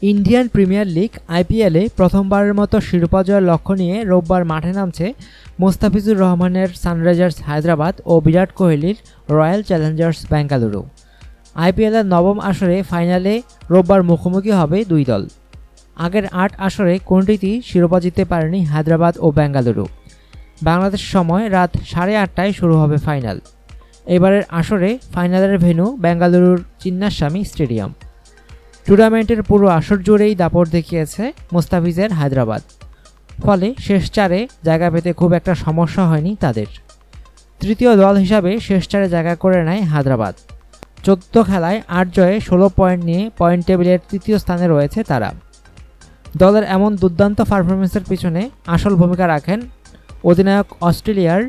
Indian premier league আইপিএলে প্রথমবারের মতো শিরোপা জয়ের লক্ষ্য নিয়ে রোববার মাঠে নামছে মোস্তাফিজুর রহমানের সানরাইজার্স হায়দ্রাবাদ ও বিরাট কোহলির রয়্যাল চ্যালেঞ্জার্স বেঙ্গালুরু। আইপিএলের নবম আসরে ফাইনালে রোববার মুখোমুখি হবে দুই দল। আগের ৮ আসরে কোনটিতেই শিরোপা জিততে পারেনি হায়দ্রাবাদ ও বেঙ্গালুরু। বাংলাদেশ সময় রাত 8:30টায় শুরু হবে ফাইনাল। এবারের আসরে ফাইনালের ভেন্যু বেঙ্গালুরুর চিন্নাস্বামী স্টেডিয়াম। টুর্নামেন্টের পুরো আসর জুড়েই দাপট দেখিয়েছে মোস্তাফিজের হায়দ্রাবাদ, ফলে শেষ চারে জায়গা পেতে খুব একটা সমস্যা হয়নি তাদের। তৃতীয় দল হিসাবে শেষ চারে জায়গা করে নেয় হায়দ্রাবাদ। 14 খেলায় 8 জয়ে 16 পয়েন্ট নিয়ে পয়েন্ট টেবিলের তৃতীয় স্থানে রয়েছে তারা। দলের এমন দুর্দান্ত পারফরমেন্সের পিছনে আসল ভূমিকা রাখেন অধিনায়ক অস্ট্রেলিয়ার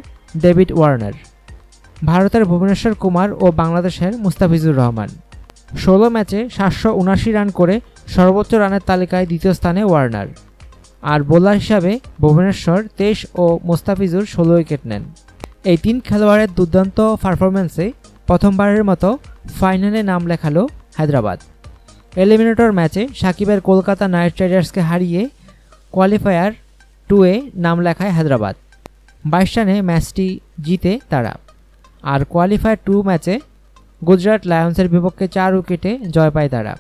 ডেভিড ওয়ার্নার, ভারতের ভুবনেশ্বর কুমার ও বাংলাদেশের মুস্তাফিজুর রহমান। 16 ম্যাচে 779 রান করে সর্বোচ্চ রানের তালিকায় দ্বিতীয় স্থানে ওয়ার্নার, আর বোলার হিসাবে ভুবনেশ্বর 23 ও মুস্তাফিজুর 16 উইকেট নেন। এই তিন খেলোয়াড়ের দুর্দান্ত পারফরমেন্সে প্রথমবারের মতো ফাইনালে নাম লেখালো হায়দ্রাবাদ। এলিমিনেটর ম্যাচে সাকিবের কলকাতা নাইট রাইডার্সকে হারিয়ে কোয়ালিফায়ার 2-এ নাম লেখায় হায়দ্রাবাদ। 22 রানে ম্যাচটি জিতে তারা। আর কোয়ালিফায়ার 2 ম্যাচে গুজরাট লায়ন্সের বিপক্ষে 4 উইকেটে জয় পায় তারা।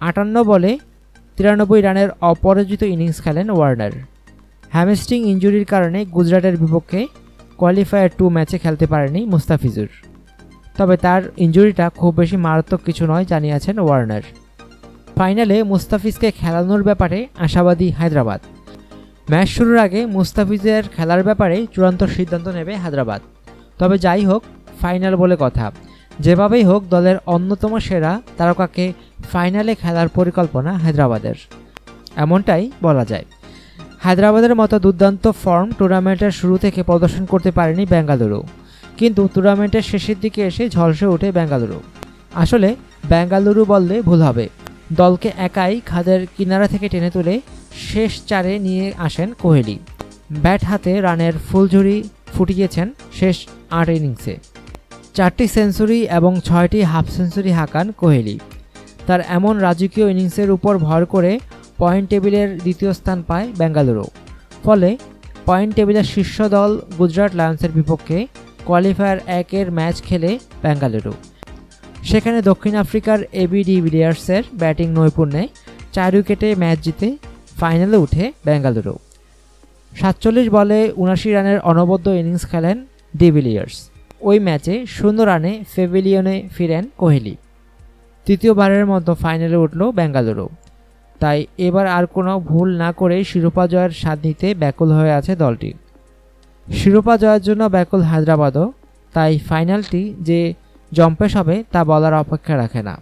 58 বলে 93 রানের অপরাজিত ইনিংস খেলেন ওয়ার্নার। হ্যামস্ট্রিং ইনজুরির কারণে গুজরাটের বিপক্ষে কোয়ালিফায়ার 2 ম্যাচে খেলতে পারেনি মুস্তাফিজুর। তবে তার ইনজুরিটা খুব বেশি মারাত্মক কিছু নয় জানিয়েছেন ওয়ার্নার। ফাইনালে মুস্তাফিজকে খেলানোর ব্যাপারে আশাবাদী হায়দ্রাবাদ। ম্যাচ শুরুর আগে মুস্তাফিজের খেলার ব্যাপারে চূড়ান্ত সিদ্ধান্ত নেবে হায়দ্রাবাদ। তবে যাই হোক, ফাইনাল বলে কথা, যেভাবেই হোক দলের অন্যতম সেরা তারকাকে ফাইনালে খেলার পরিকল্পনা হায়দ্রাবাদের, এমনটাই বলা যায়। হায়দ্রাবাদের মতো দুর্দান্ত ফর্ম টুর্নামেন্টের শুরু থেকে প্রদর্শন করতে পারেনি বেঙ্গালুরু, কিন্তু টুর্নামেন্টের শেষের দিকে এসে ঝলসে ওঠে বেঙ্গালুরু। আসলে বেঙ্গালুরু বললে ভুল হবে, দলকে একাই খাদের কিনারা থেকে টেনে তুলে শেষ চারে নিয়ে আসেন কোহলি। ব্যাট হাতে রানের ফুলঝুরি ফুটিয়েছেন শেষ 8 ইনিংসে। 4টি সেঞ্চুরি এবং 6টি হাফ সেঞ্চুরি হাঁকান কোহলি। তার এমন রাজকীয় ইনিংসের উপর ভর করে পয়েন্ট টেবিলের দ্বিতীয় স্থান পায় বেঙ্গালুরু। ফলে পয়েন্ট টেবিলের শীর্ষ দল গুজরাট লায়ন্সের বিপক্ষে কোয়ালিফায়ার 1-এর ম্যাচ খেলে বেঙ্গালুরু। সেখানে দক্ষিণ আফ্রিকার এবি ডিভিলিয়ার্সের ব্যাটিং নৈপুণ্যে 4 উইকেটে ম্যাচ জিতে ফাইনালে উঠে বেঙ্গালুরু। 47 বলে 79 রানের অনবদ্য ইনিংস খেলেন ডিভিলিয়ার্স। ওই ম্যাচে 0 রানে প্যাভিলিয়নে ফিরেন কোহলি। তৃতীয়বারের মতো ফাইনালে উঠল বেঙ্গালুরু। তাই এবার আর কোনো ভুল না করেই শিরোপা জয়ের স্বাদ নিতে ব্যাকুল হয়ে আছে দলটি। শিরোপা জয়ের জন্য ব্যাকুল হায়দ্রাবাদও, তাই ফাইনালটি যে জম্পেশ হবে তা বলার অপেক্ষা রাখে না।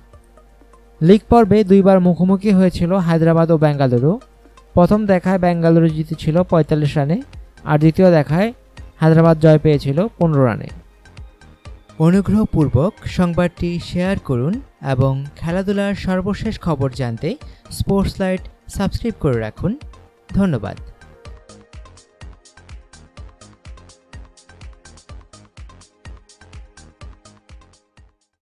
লিগ পর্বে 2বার মুখোমুখি হয়েছিল হায়দ্রাবাদ ও বেঙ্গালুরু। প্রথম দেখায় বেঙ্গালুরু জিতেছিল 45 রানে, আর দ্বিতীয় দেখায় হায়দ্রাবাদ জয় পেয়েছিল 15 রানে। অনুগ্রহপূর্বক সংবাদটি শেয়ার করুন এবং খেলাধুলার সর্বশেষ খবর জানতে স্পোর্টস লাইট সাবস্ক্রাইব করে রাখুন। ধন্যবাদ।